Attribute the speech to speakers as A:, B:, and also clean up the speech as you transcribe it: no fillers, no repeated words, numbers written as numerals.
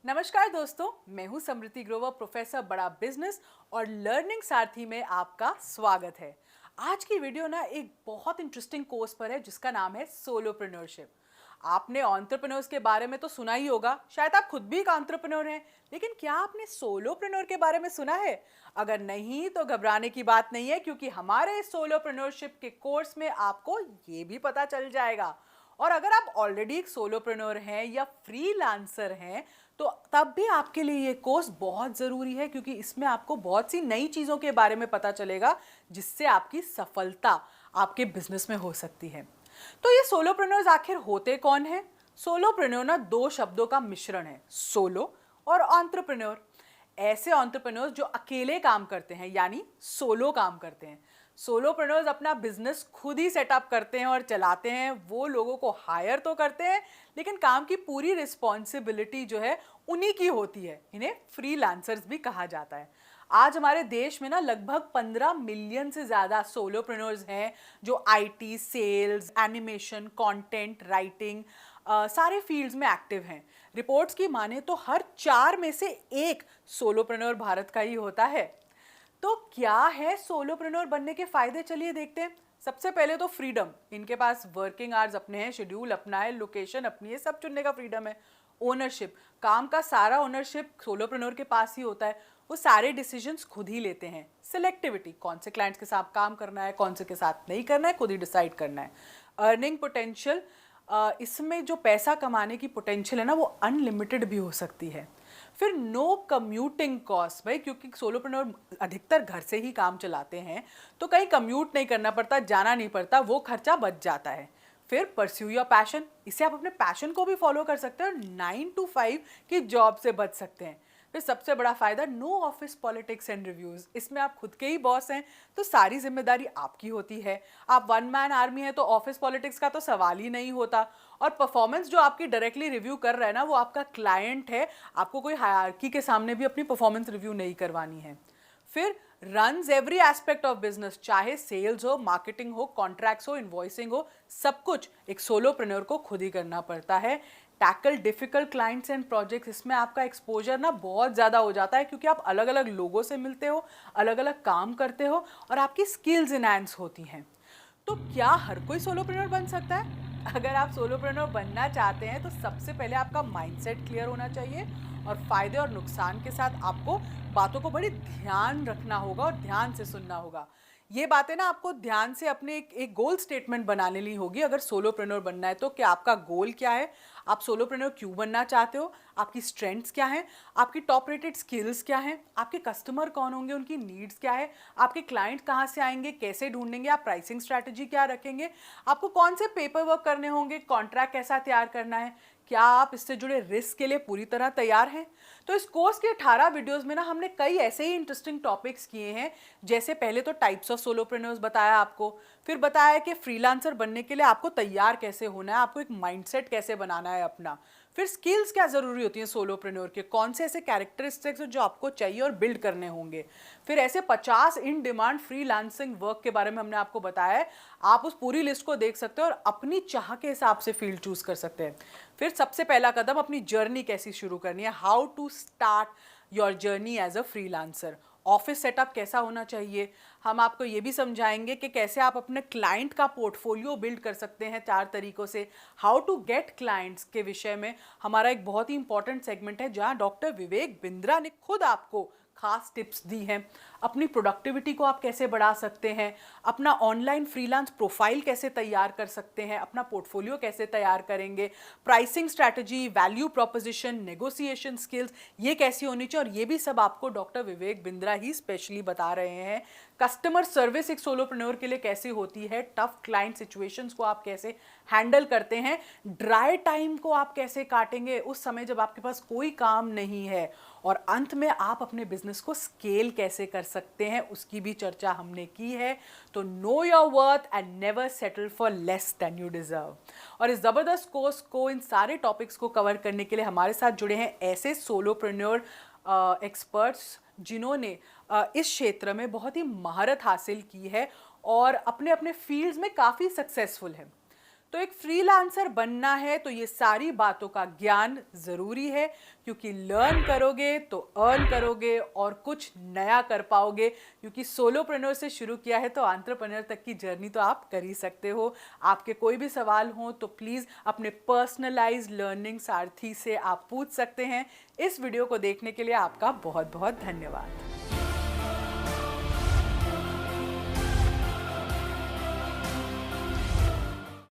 A: नमस्कार दोस्तों, मैं हूं समृति ग्रोवर, प्रोफेसर बड़ा बिजनेस और लर्निंग सारथी में आपका स्वागत है। आज की वीडियो ना एक बहुत इंटरेस्टिंग कोर्स पर है जिसका नाम है सोलोप्रेन्योरशिप। आपने एंटरप्रेन्योर्स के बारे में तो सुना ही होगा, शायद आप खुद भी एक एंटरप्रेन्योर हैं, लेकिन क्या आपने सोलोप्रेन्योर के बारे में सुना है? अगर नहीं तो घबराने की बात नहीं है, क्योंकि हमारे सोलोप्रेन्योरशिप के कोर्स में आपको ये भी पता चल जाएगा। और अगर आप ऑलरेडी एक सोलोप्रेन्योर हैं या फ्रीलांसर हैं, तो तब भी आपके लिए ये कोर्स बहुत ज़रूरी है, क्योंकि इसमें आपको बहुत सी नई चीज़ों के बारे में पता चलेगा जिससे आपकी सफलता आपके बिजनेस में हो सकती है। तो ये सोलोप्रेन्योर्स आखिर होते कौन हैं? सोलोप्रेन्योर ना दो शब्दों का मिश्रण है, सोलो और एंटरप्रेन्योर। ऐसे एंटरप्रेन्योर्स जो अकेले काम करते हैं, यानी सोलो काम करते हैं। सोलोप्रेन्योर्स अपना बिजनेस खुद ही सेटअप करते हैं और चलाते हैं। वो लोगों को हायर तो करते हैं, लेकिन काम की पूरी रिस्पॉन्सिबिलिटी जो है उन्हीं की होती है। इन्हें फ्रीलांसर्स भी कहा जाता है। आज हमारे देश में ना लगभग 15 मिलियन से ज़्यादा सोलोप्रेन्योर्स हैं, जो IT, sales, animation, content writing, सारे फील्ड्स में एक्टिव हैं। रिपोर्ट्स की माने तो हर 4 में से एक सोलोप्रेन्योर भारत का ही होता है। तो क्या है सोलोप्रेन्योर बनने के फायदे, चलिए देखते हैं। सबसे पहले तो फ्रीडम। इनके पास वर्किंग आवर्स अपने हैं, शेड्यूल अपना है, लोकेशन अपनी है, सब चुनने का फ्रीडम है। ओनरशिप, काम का सारा ओनरशिप सोलोप्रेन्योर के पास ही होता है। वो सारे डिसीजंस खुद ही लेते हैं। सिलेक्टिविटी, कौन से क्लाइंट्स के साथ काम करना है, कौन से के साथ नहीं करना है, खुद ही डिसाइड करना है। अर्निंग पोटेंशियल, इसमें जो पैसा कमाने की पोटेंशियल है ना, वो अनलिमिटेड भी हो सकती है। फिर नो कम्यूटिंग कॉस्ट, भाई क्योंकि सोलोप्रेन्योर अधिकतर घर से ही काम चलाते हैं, तो कहीं कम्यूट नहीं करना पड़ता, जाना नहीं पड़ता, वो खर्चा बच जाता है। फिर परस्यू योर पैशन, इससे आप अपने पैशन को भी फॉलो कर सकते हैं और 9 to 5 की जॉब से बच सकते हैं। फिर सबसे बड़ा फायदा, no office politics and reviews. इसमें आप खुद के ही बॉस हैं, तो सारी जिम्मेदारी आपकी होती है। आप वन मैन आर्मी है, तो ऑफिस पॉलिटिक्स का तो सवाल ही नहीं होता। और परफॉर्मेंस जो आपकी डायरेक्टली रिव्यू कर रहा है ना, वो आपका क्लाइंट है। आपको कोई हायरार्की के सामने भी अपनी परफॉर्मेंस रिव्यू नहीं करवानी है। फिर runs every aspect of business, चाहे सेल्स हो, मार्केटिंग हो, कॉन्ट्रैक्ट्स हो, इन्वॉइसिंग हो, सब कुछ एक सोलोप्रेन्योर को खुद ही करना पड़ता है। Tackle difficult clients and projects, इसमें आपका एक्सपोजर ना बहुत ज़्यादा हो जाता है, क्योंकि आप अलग अलग लोगों से मिलते हो, अलग अलग काम करते हो और आपकी स्किल्स इनहैंस होती हैं। तो क्या हर कोई सोलोप्रेन्योर बन सकता है? अगर आप सोलोप्रेन्योर बनना चाहते हैं, तो सबसे पहले आपका माइंडसेट क्लियर होना चाहिए और फायदे और नुकसान के साथ आपको बातों को बड़ी ध्यान रखना होगा और ध्यान से सुनना होगा। ये बातें ना आपको ध्यान से अपने एक गोल स्टेटमेंट बनाने ली होगी अगर सोलोप्रेन्योर बनना है तो। कि आपका गोल क्या है, आप सोलोप्रेन्योर क्यों बनना चाहते हो, आपकी स्ट्रेंथ्स क्या हैं, आपकी टॉप रेटेड स्किल्स क्या हैं, आपके कस्टमर कौन होंगे, उनकी नीड्स क्या है, आपके क्लाइंट कहाँ से आएंगे, कैसे ढूंढेंगे, आप प्राइसिंग स्ट्रैटेजी क्या रखेंगे, आपको कौन से पेपर वर्क करने होंगे, कॉन्ट्रैक्ट कैसा तैयार करना है, क्या आप इससे जुड़े रिस्क के लिए पूरी तरह तैयार हैं। तो इस कोर्स के 18 वीडियोस में ना हमने कई ऐसे ही इंटरेस्टिंग टॉपिक्स किए हैं। जैसे पहले तो टाइप्स ऑफ सोलोप्रेन्योर्स बताया आपको, फिर बताया कि फ्रीलांसर बनने के लिए आपको तैयार कैसे होना है, आपको एक माइंडसेट कैसे बनाना है अपना, फिर स्किल्स क्या ज़रूरी होती हैं सोलोप्रेन्योर के, कौन से ऐसे कैरेक्टरिस्टिक्स जो आपको चाहिए और बिल्ड करने होंगे, फिर ऐसे 50 इन डिमांड फ्रीलांसिंग वर्क के बारे में हमने आपको बताया है। आप उस पूरी लिस्ट को देख सकते हो और अपनी चाह के हिसाब से फील्ड चूज कर सकते हैं। फिर सबसे पहला कदम, अपनी जर्नी कैसी शुरू करनी है, how to start your journey as a freelancer. Office setup कैसा होना चाहिए, हम आपको ये भी समझाएंगे कि कैसे आप अपने क्लाइंट का पोर्टफोलियो बिल्ड कर सकते हैं 4 तरीकों से। हाउ टू गेट क्लाइंट्स के विषय में हमारा एक बहुत ही इंपॉर्टेंट सेगमेंट है, जहां डॉक्टर विवेक बिंद्रा ने खुद आपको खास टिप्स दी हैं। अपनी प्रोडक्टिविटी को आप कैसे बढ़ा सकते हैं, अपना ऑनलाइन फ्रीलांस प्रोफाइल कैसे तैयार कर सकते हैं, अपना पोर्टफोलियो कैसे तैयार करेंगे, pricing strategy, value proposition, negotiation skills ये कैसी होनी चाहिए, और ये भी सब आपको डॉक्टर विवेक बिंद्रा ही स्पेशली बता रहे हैं। कस्टमर सर्विस एक सोलोप्रेन्योर के लिए कैसे होती है, टफ क्लाइंट सिचुएशंस को आप कैसे हैंडल करते हैं, ड्राई टाइम को आप कैसे काटेंगे उस समय जब आपके पास कोई काम नहीं है, और अंत में आप अपने बिजनेस को स्केल कैसे कर सकते हैं, उसकी भी चर्चा हमने की है। तो know your worth and never settle for less than you deserve. और इस जबरदस्त कोर्स को, इन सारे टॉपिक्स को कवर करने के लिए हमारे साथ जुड़े हैं ऐसे सोलोप्रेन्योर एक्सपर्ट्स जिन्होंने इस क्षेत्र में बहुत ही महारत हासिल की है और अपने अपने फील्ड्स में काफ़ी सक्सेसफुल है। तो एक फ्रीलांसर बनना है तो ये सारी बातों का ज्ञान ज़रूरी है, क्योंकि लर्न करोगे तो अर्न करोगे और कुछ नया कर पाओगे। क्योंकि सोलोप्रेन्योर से शुरू किया है तो एंटरप्रेन्योर तक की जर्नी तो आप कर ही सकते हो। आपके कोई भी सवाल हो तो प्लीज़ अपने पर्सनलाइज्ड लर्निंग सारथी से आप पूछ सकते हैं। इस वीडियो को देखने के लिए आपका बहुत बहुत धन्यवाद।